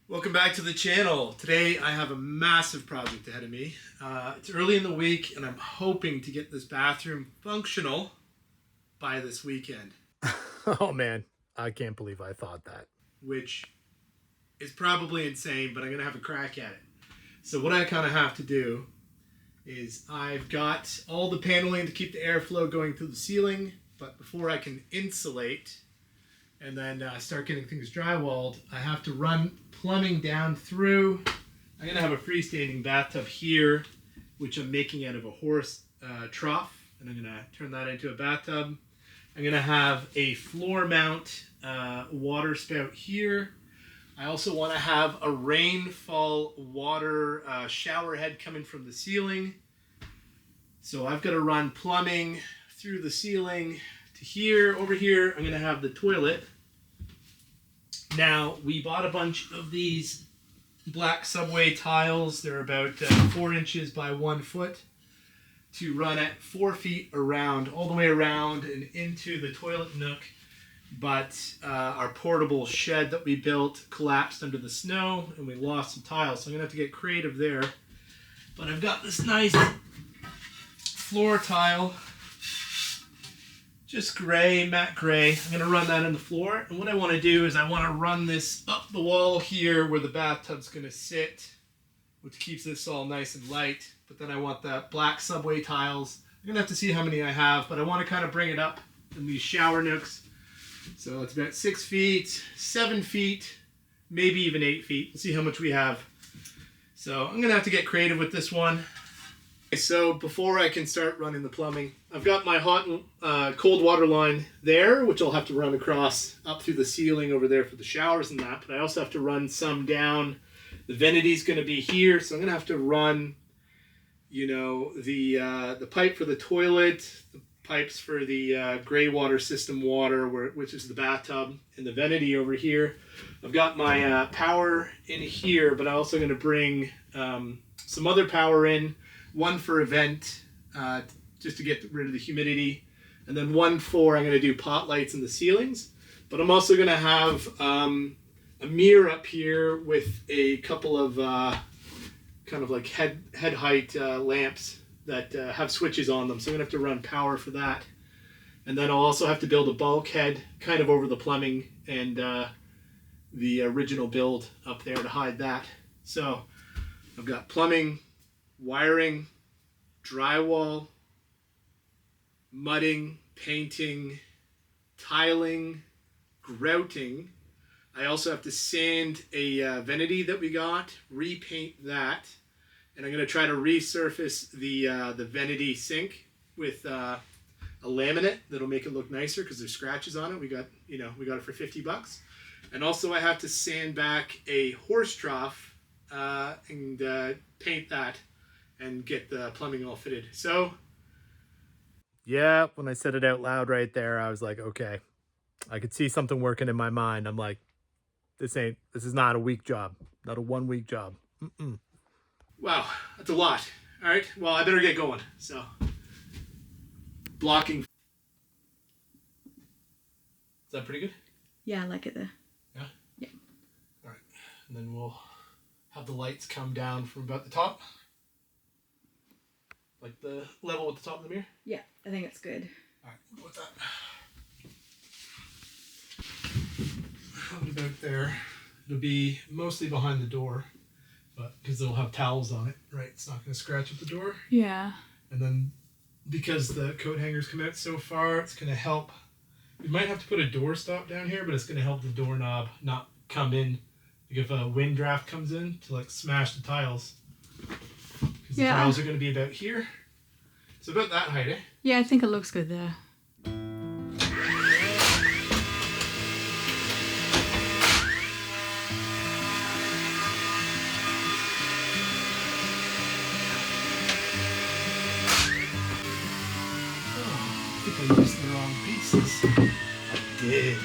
Welcome back to the channel. Today I have a massive project ahead of me. It's early in the week and I'm hoping to get this bathroom functional by this weekend. Oh man, I can't believe I thought that. Which is probably insane, but I'm going to have a crack at it. So what I kind of have to do is I've got all the paneling to keep the airflow going through the ceiling, but before I can insulate and then start getting things drywalled, I have to run plumbing down through. I'm going to have a freestanding bathtub here, which I'm making out of a horse trough, and I'm going to turn that into a bathtub. I'm going to have a floor mount water spout here. I also want to have a rainfall water shower head coming from the ceiling. So I've got to run plumbing through the ceiling to here. Over here, I'm going to have the toilet. Now, we bought a bunch of these black subway tiles. They're about 4 inches by 1 foot to run at 4 feet around, all the way around and into the toilet nook. But our portable shed that we built collapsed under the snow and we lost some tiles. So I'm going to have to get creative there. But I've got this nice floor tile, just gray, matte gray. I'm going to run that in the floor. And what I want to do is I want to run this up the wall here where the bathtub's going to sit, which keeps this all nice and light. But then I want the black subway tiles. I'm going to have to see how many I have, but I want to kind of bring it up in these shower nooks. So it's about 6 feet, 7 feet, maybe even 8 feet. We'll see how much we have. So I'm going to have to get creative with this one. So before I can start running the plumbing, I've got my hot and cold water line there, which I'll have to run across up through the ceiling over there for the showers and that. But I also have to run some down. The vanity's going to be here, so I'm going to have to run, the pipe for the toilet, the pipes for the gray water system water, which is the bathtub, and the vanity over here. I've got my power in here, but I'm also going to bring some other power in. One for a vent, just to get rid of the humidity, and then one for, I'm going to do pot lights in the ceilings. But I'm also going to have a mirror up here with a couple of kind of like head height lamps that have switches on them. So I'm going to have to run power for that. And then I'll also have to build a bulkhead kind of over the plumbing and the original build up there to hide that. So I've got plumbing, wiring, drywall, mudding, painting, tiling, grouting. I also have to sand a vanity that we got, repaint that, and I'm going to try to resurface the vanity sink with a laminate that'll make it look nicer because there's scratches on it. We got it for $50. And also I have to sand back a horse trough and paint that and get the plumbing all fitted. So Yeah, when I said it out loud right there, I was like, okay. I could see something working in my mind. I'm like, this is not a week job, not a 1 week job. wow, that's a lot. All right, well, I better get going. So blocking. Is that pretty good? Yeah, I like it there. Yeah? Yeah. All right, and then we'll have the lights come down from about the top. Like the level with the top of the mirror? Yeah, I think it's good. All right, we'll go with that. How about there? It'll be mostly behind the door, but because they'll have towels on it, right? It's not going to scratch at the door. Yeah. And then because the coat hangers come out so far, it's going to help. We might have to put a door stop down here, but it's going to help the doorknob not come in. Like if a wind draft comes in to like smash the tiles. Because the tiles are going to be about here. So about that height, eh? Yeah, I think it looks good there. I think I used the wrong pieces. I did.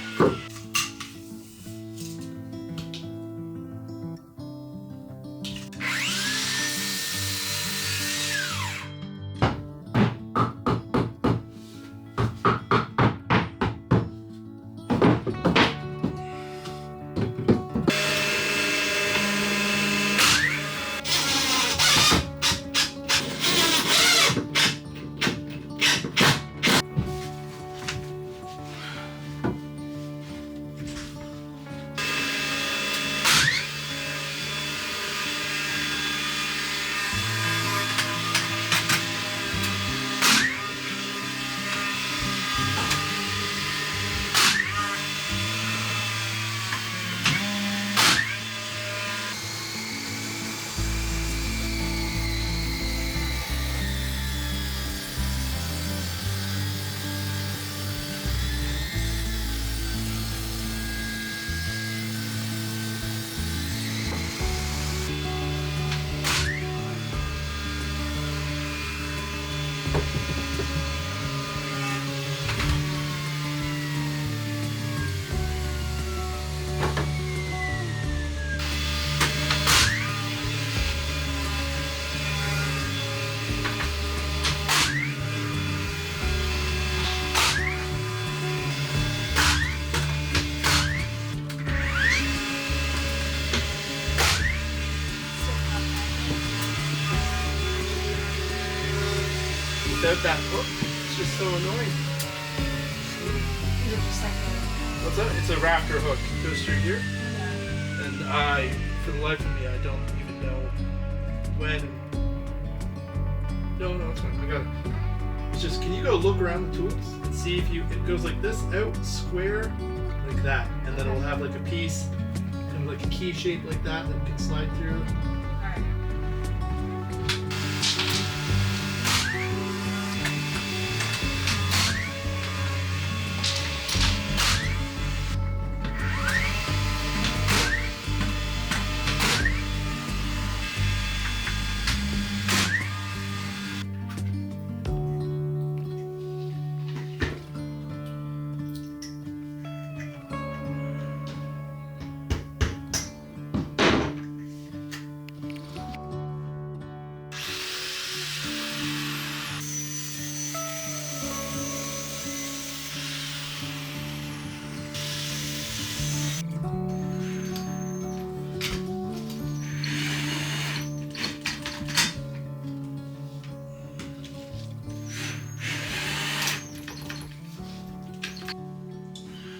without that hook. It's just so annoying. Is it just like What's that? It's a rafter hook. It goes through here. And for the life of me, I don't even know when. No, it's fine. I got it. It's just, can you go look around the tools and see if it goes like this, out, square, like that. And then it will have like a piece, kind of like a key shape like that that can slide through. alright.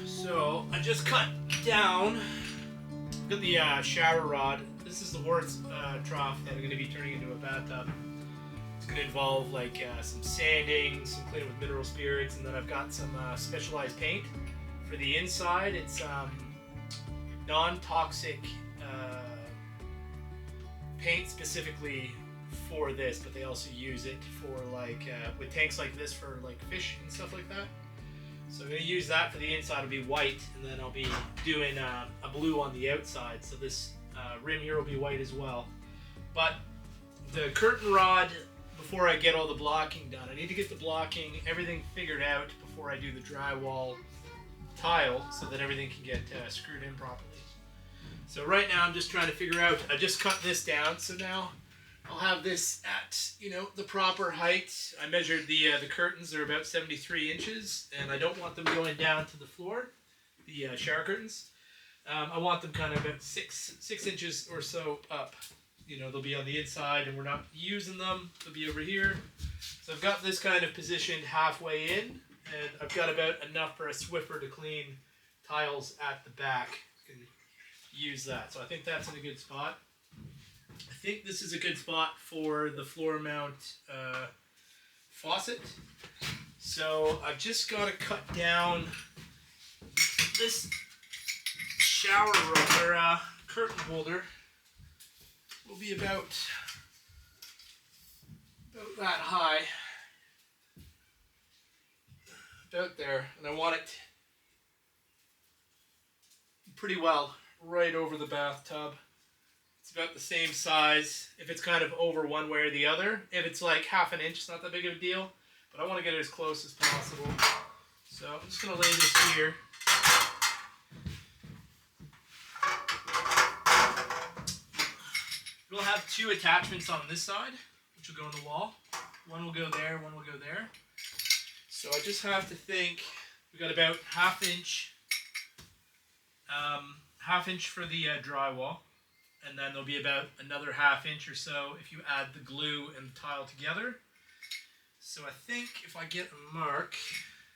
So I just cut down. Got the shower rod. This is the horse trough that I'm going to be turning into a bathtub. It's going to involve like some sanding, some cleaning with mineral spirits, and then I've got some specialized paint for the inside. It's non-toxic paint specifically for this, but they also use it for like with tanks like this for like fish and stuff like that. So I'm going to use that for the inside. It'll be white, and then I'll be doing a blue on the outside. So this rim here will be white as well. But the curtain rod, before I get all the blocking done, I need to get the blocking, everything figured out before I do the drywall tile so that everything can get screwed in properly. So right now I'm just trying to figure out, I just cut this down, so now I'll have this at, the proper height. I measured the curtains, they're about 73 inches, and I don't want them going down to the floor, the shower curtains. I want them kind of about six inches or so up. They'll be on the inside, and we're not using them. They'll be over here. So I've got this kind of positioned halfway in, and I've got about enough for a Swiffer to clean tiles at the back. You can use that. So I think that's in a good spot. I think this is a good spot for the floor mount faucet. So I've just got to cut down this shower or curtain holder. Will be about that high, about there, and I want it pretty well right over the bathtub. It's about the same size. If it's kind of over one way or the other, if it's like half an inch, it's not that big of a deal, but I want to get it as close as possible. So I'm just going to lay this here. We'll have two attachments on this side, which will go on the wall. One will go there, one will go there. So I just have to think, we got about half inch for the drywall, and then there'll be about another half inch or so if you add the glue and the tile together. So I think if I get a mark,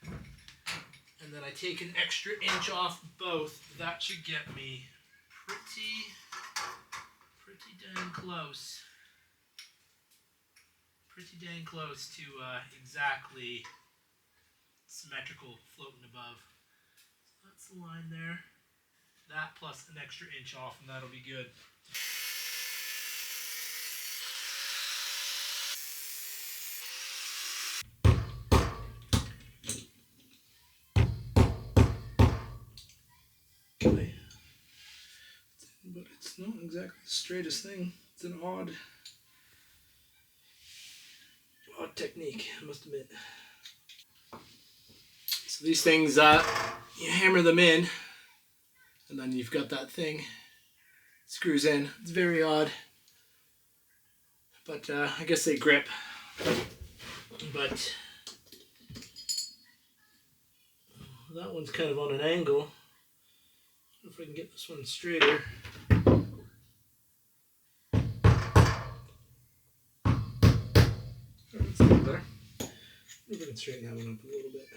and then I take an extra inch off both, that should get me pretty dang close. Pretty dang close to exactly symmetrical floating above. So that's the line there. That plus an extra inch off, and that'll be good. Okay. But it's not exactly the straightest thing. It's an odd technique, I must admit. So these things, you hammer them in, and then you've got that thing. It screws in. It's very odd. But I guess they grip. But that one's kind of on an angle. I don't know if I can get this one straighter. That's a little better. can straighten that one up a little bit.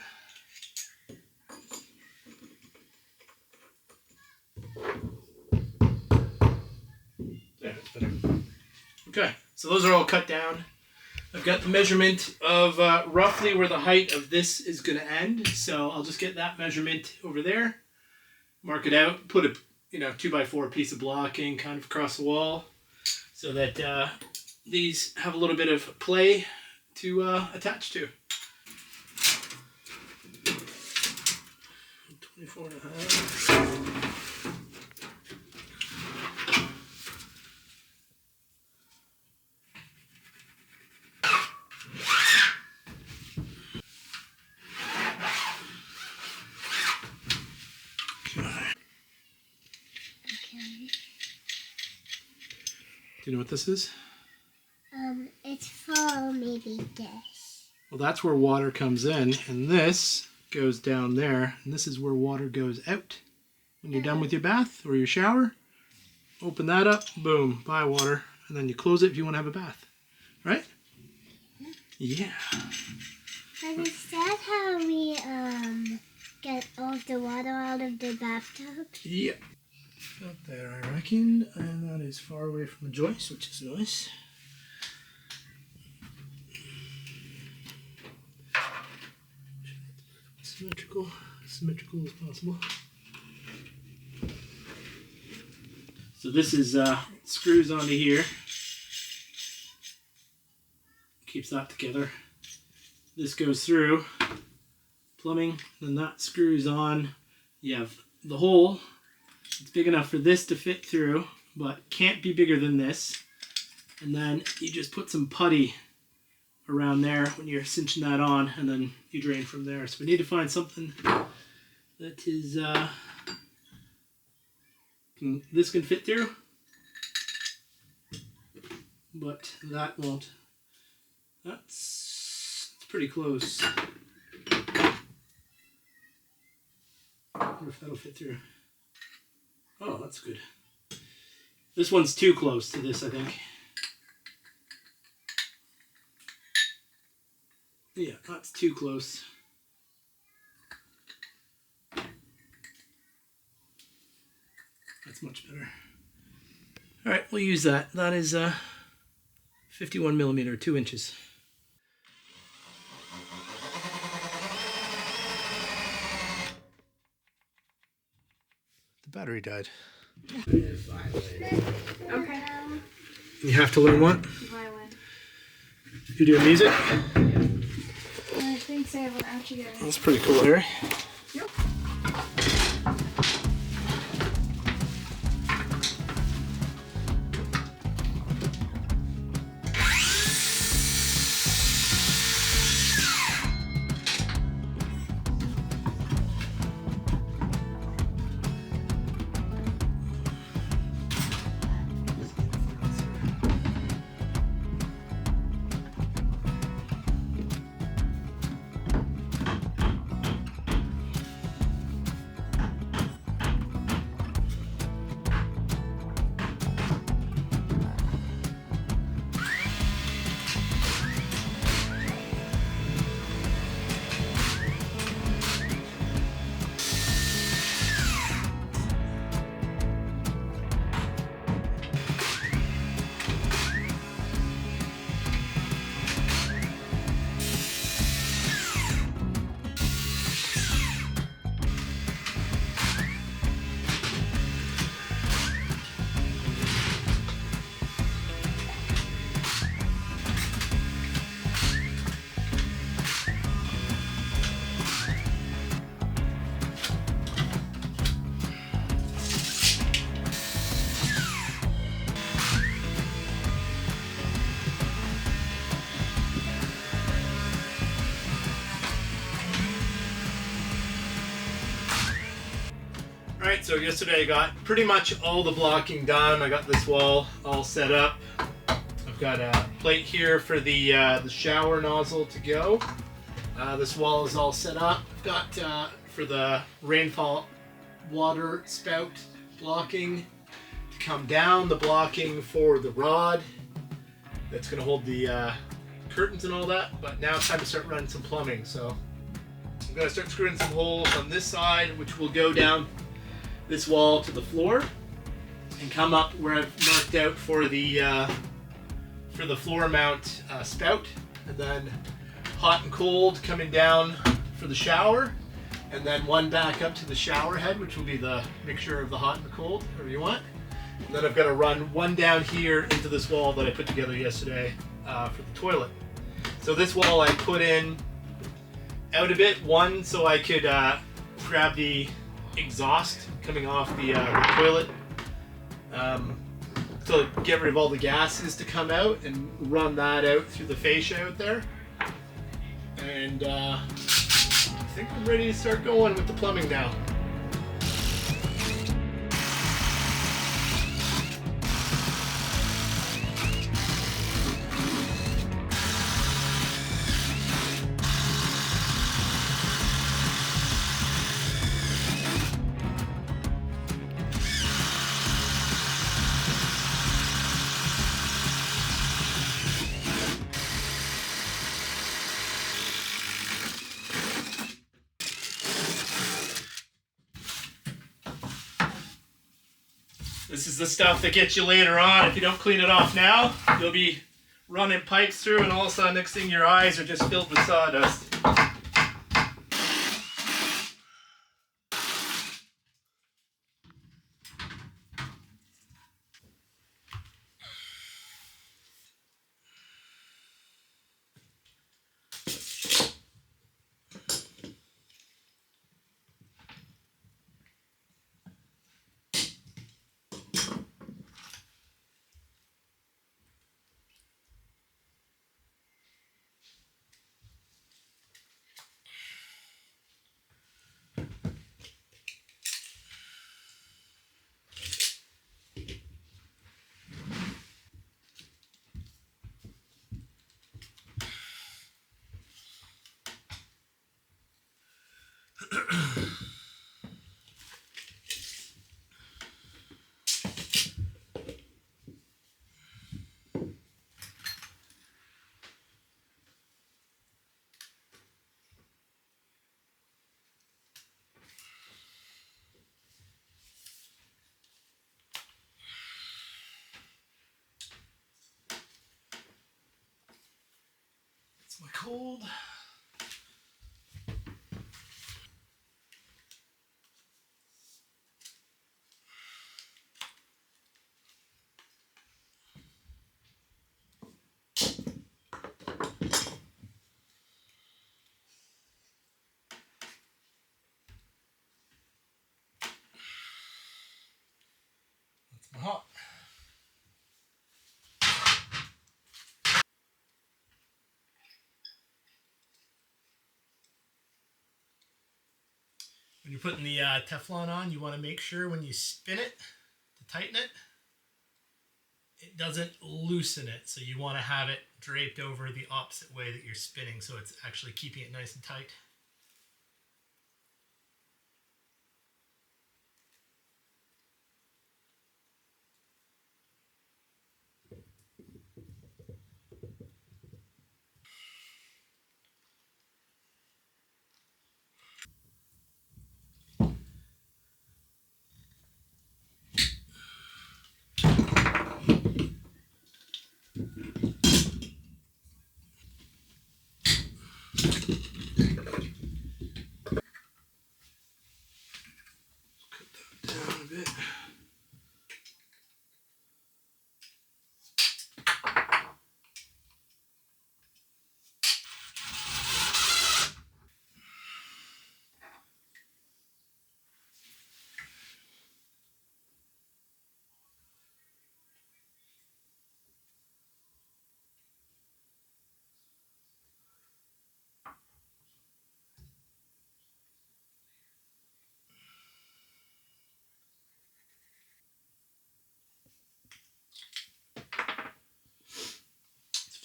Yeah, that's better. Okay, so those are all cut down. I've got the measurement of roughly where the height of this is going to end. So I'll just get that measurement over there, mark it out, put a 2x4 piece of blocking kind of across the wall so that these have a little bit of play to attach to. 24 and a half. Do you know what this is? It's for maybe this. Well, that's where water comes in, and this goes down there, and this is where water goes out. When you're done with your bath or your shower, open that up, boom, buy water, and then you close it if you want to have a bath. Right? Yeah. But is that how we get all the water out of the bathtub? Yep. Up there, I reckon, and that is far away from the joist, which is nice. Symmetrical as possible. So this is screws onto here. Keeps that together. This goes through plumbing, then that screws on. You have the hole. It's big enough for this to fit through, but can't be bigger than this. And then you just put some putty around there when you're cinching that on, and then you drain from there. So we need to find something that is this can fit through, but that won't. That's pretty close. I wonder if that'll fit through. Oh, that's good. This one's too close to this, I think. Yeah, that's too close. That's much better. All right, we'll use that. That is 51 millimeter, 2 inches. The battery died. Okay. You have to learn what? Violin. You do music? I think so, but out you go. That's pretty cool, Harry. Yep. Alright, so yesterday I got pretty much all the blocking done. I got this wall all set up. I've got a plate here for the shower nozzle to go. This wall is all set up. I've got for the rainfall water spout blocking to come down, the blocking for the rod that's going to hold the curtains and all that, but now it's time to start running some plumbing. So I'm gonna start screwing some holes on this side, which will go down this wall to the floor and come up where I've marked out for the floor mount spout, and then hot and cold coming down for the shower, and then one back up to the shower head, which will be the mixture of the hot and the cold, whatever you want. And then I've got to run one down here into this wall that I put together yesterday for the toilet. So this wall I put in out a bit, one so I could grab the exhaust coming off the toilet to get rid of all the gases to come out, and run that out through the fascia out there. And I think I'm ready to start going with the plumbing now. This is the stuff that gets you later on. If you don't clean it off now, you'll be running pipes through, and all of a sudden, next thing, your eyes are just filled with sawdust. It's my cold. That's my hot. When you're putting the Teflon on, you want to make sure when you spin it to tighten it, it doesn't loosen it. So you want to have it draped over the opposite way that you're spinning, so it's actually keeping it nice and tight. Down a bit.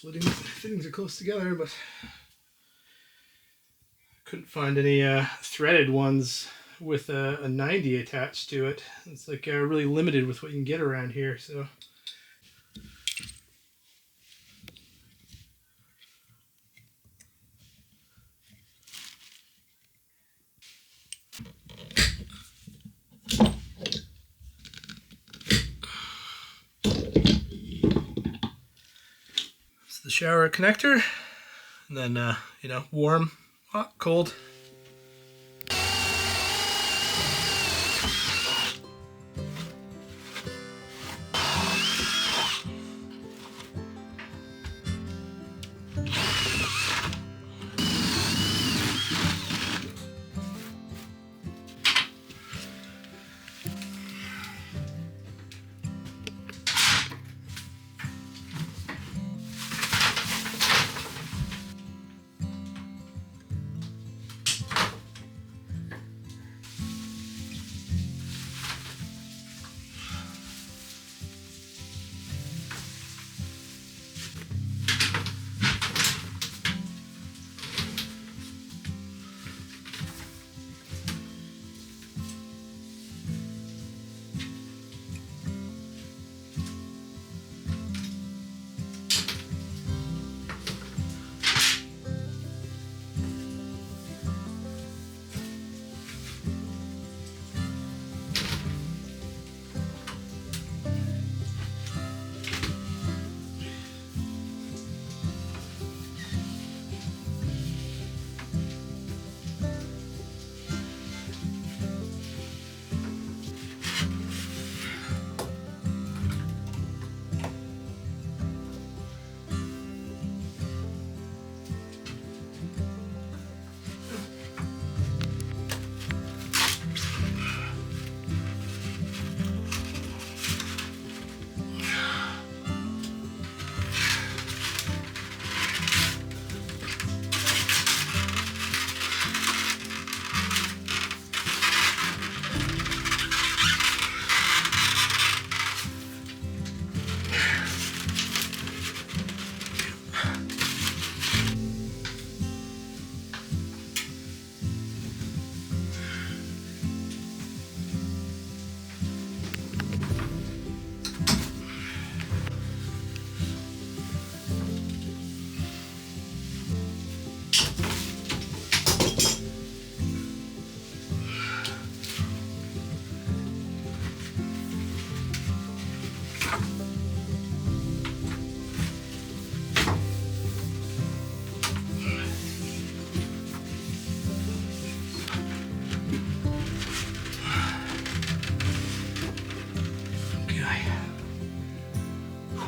Fittings are close together, but couldn't find any threaded ones with a 90 attached to it. It's like really limited with what you can get around here. So shower connector, and then warm, hot, cold.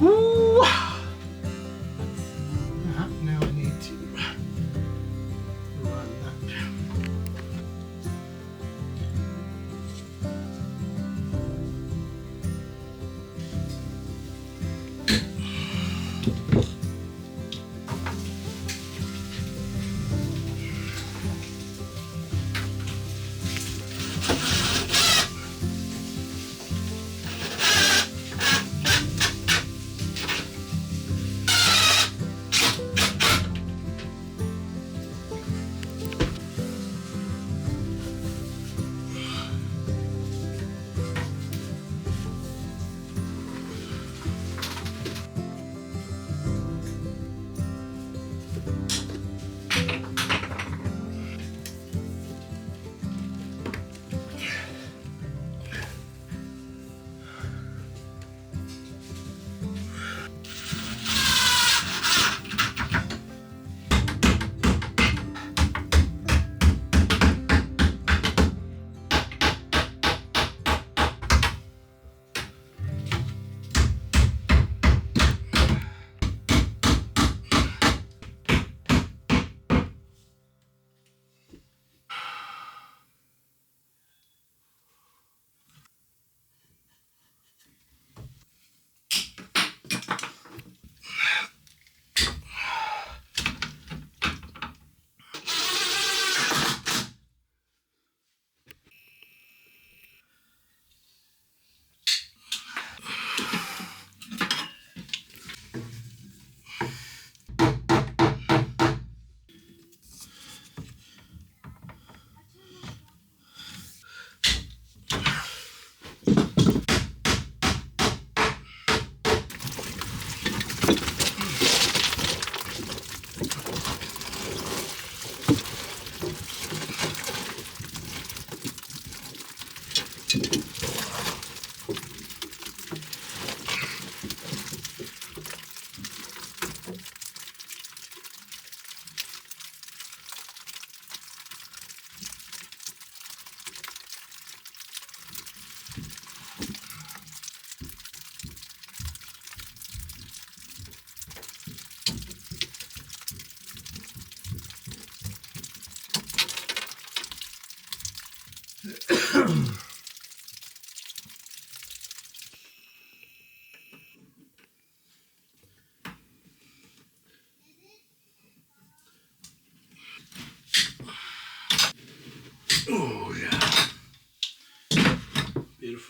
Whoo! Now I need to run that.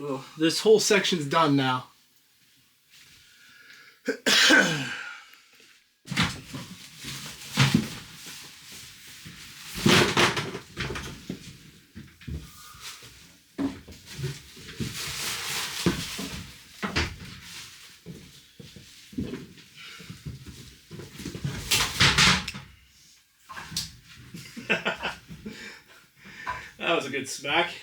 Well, this whole section's done now. That was a good smack.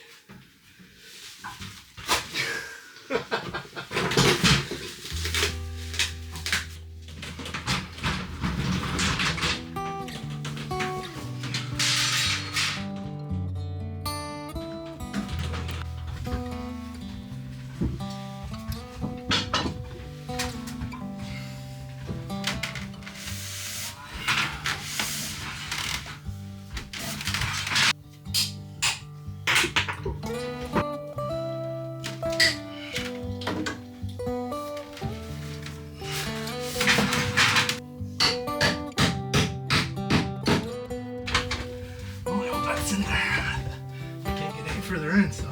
Further in, so.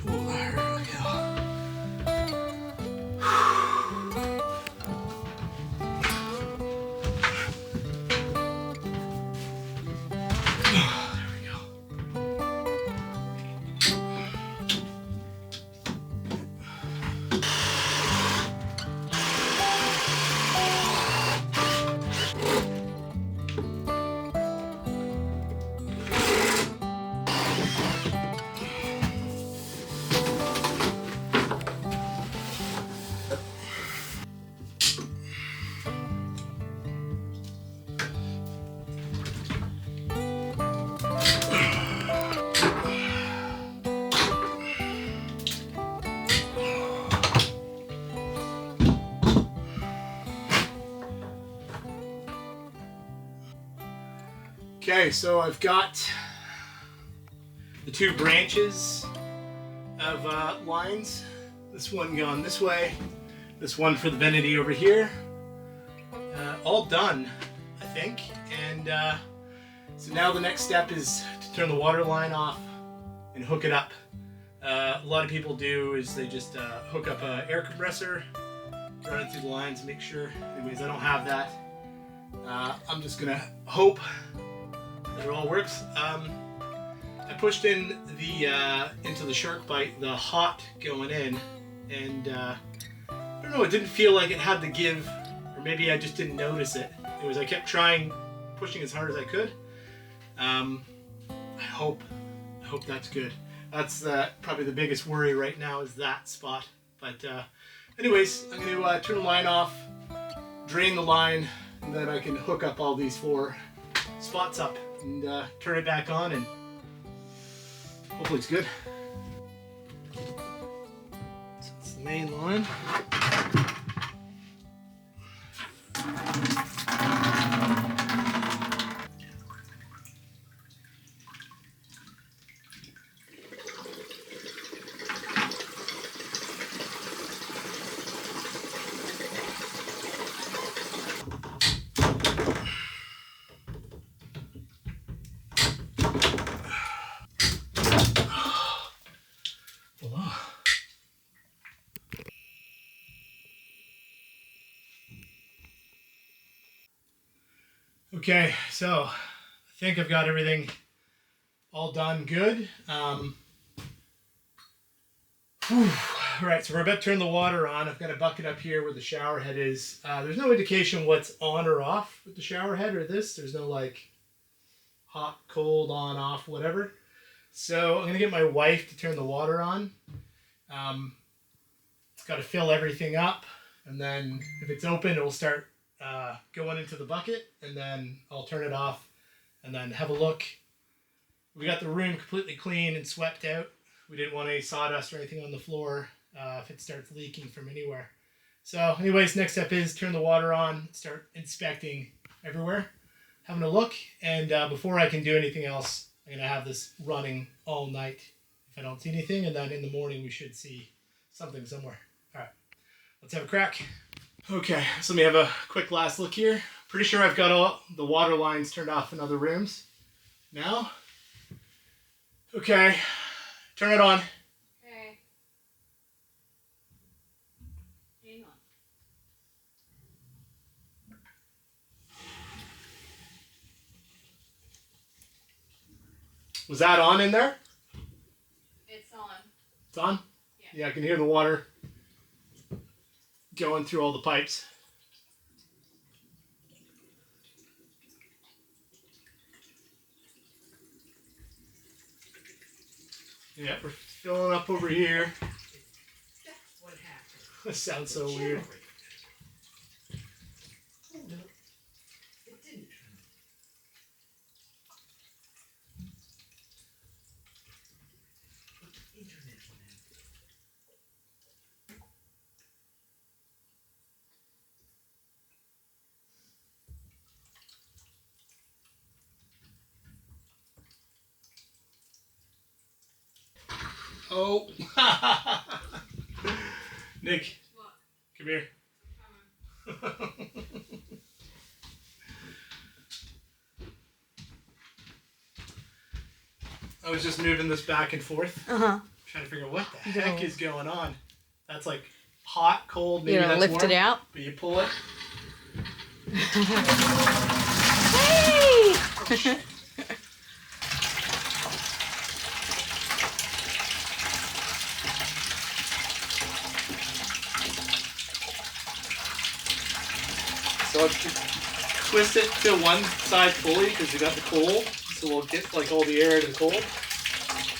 Oh, there we go. Oh, there we go. Okay, so I've got the two branches of lines. This one going this way, this one for the vanity over here. All done, I think. And so now the next step is to turn the water line off and hook it up. A lot of people do is they just hook up an air compressor, run it through the lines and make sure. Anyways, I don't have that. I'm just gonna hope that it all works. I pushed in the into the shark bite the hot going in, and I don't know, it didn't feel like it had to give, or maybe I just didn't notice it. It was, I kept trying, pushing as hard as I could. I hope that's good. That's probably the biggest worry right now is that spot. But anyways, I'm going to turn the line off, drain the line, and then I can hook up all these four spots up and turn it back on, and hopefully it's good. So it's the main line. Okay, so I think I've got everything all done good. Right, so we're about to turn the water on. I've got a bucket up here where the shower head is. There's no indication what's on or off with the shower head or this. There's no like hot, cold, on, off, whatever. So I'm gonna get my wife to turn the water on. It's got to fill everything up, and then if it's open, it'll start going into the bucket, and then I'll turn it off and then have a look. We got the room completely clean and swept out. We didn't want any sawdust or anything on the floor if it starts leaking from anywhere. So anyways, next step is turn the water on, start inspecting everywhere, having a look, and before I can do anything else, I'm going to have this running all night if I don't see anything, and then in the morning we should see something somewhere. All right, let's have a crack. Okay, so let me have a quick last look here. Pretty sure I've got all the water lines turned off in other rooms now. Okay, Turn it on. Okay. Hang on. Was that on in there? It's on. It's on? Yeah. Yeah, I can hear the water going through all the pipes. Yeah, we're filling up over here. That's what happened. This sounds so weird. Oh no, it didn't turn on. But the internet went out. Oh. Nick, What? come here. I was just moving this back and forth, trying to figure out what the heck is going on. That's like hot, cold, maybe You gonna that's lift warm, it out? but you pull it. Hey! So I'll twist it to one side fully because you got the cold, so we'll get like all the air and the cold.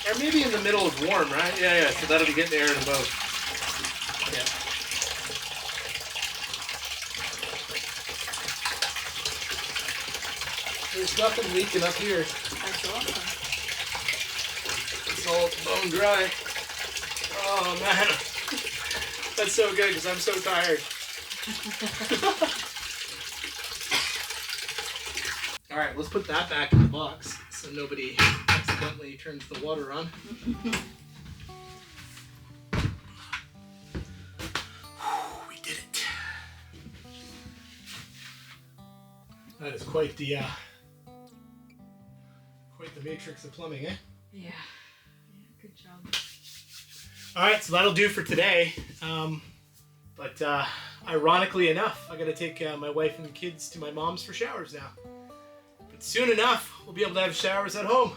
Or maybe in the middle is warm, right? Yeah, so that'll be getting air in both. Yeah. There's nothing leaking up here. That's awesome. It's all bone dry. Oh man. That's so good because I'm so tired. Alright, let's put that back in the box so nobody accidentally turns the water on. We did it. That is quite the matrix of plumbing, eh? Yeah. Good job. Alright, so that'll do for today. But ironically enough, I gotta take my wife and the kids to my mom's for showers now. But soon enough, we'll be able to have showers at home.